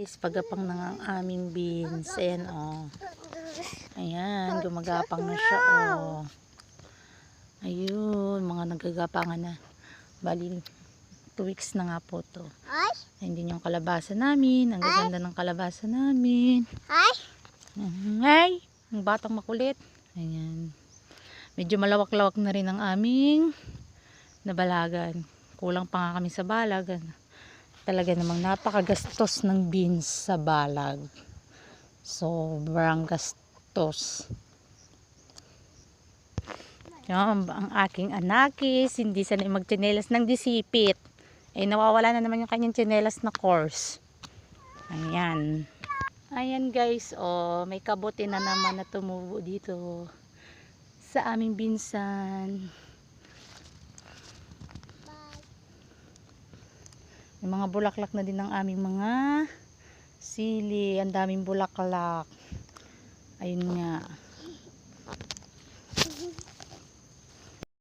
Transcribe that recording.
Guys, pagapang na ang aming beans. Ayan oh. Ayan, gumagapang na siya oh. Ayun, mga nagagapangan na. Bali, 2 weeks na nga po to. Ayun din yung kalabasa namin. Ang gaganda ng kalabasa namin. Ay, ang batang makulit. Ayan. Medyo malawak-lawak na rin ang aming nabalagan. Kulang pa nga kami sa balag. Talaga namang napakagastos ng beans sa balag. Sobrang gastos. Yan, ang aking anakis, hindi sanay magtsinelas ng disipit. Eh, nawawala na naman yung kanyang tsinelas na course. Ayan. Ayan guys, oh, may kabote na naman na tumubo dito sa aming binsan. May mga bulaklak na din ng aming mga sili. Ang daming bulaklak. Ayun nga.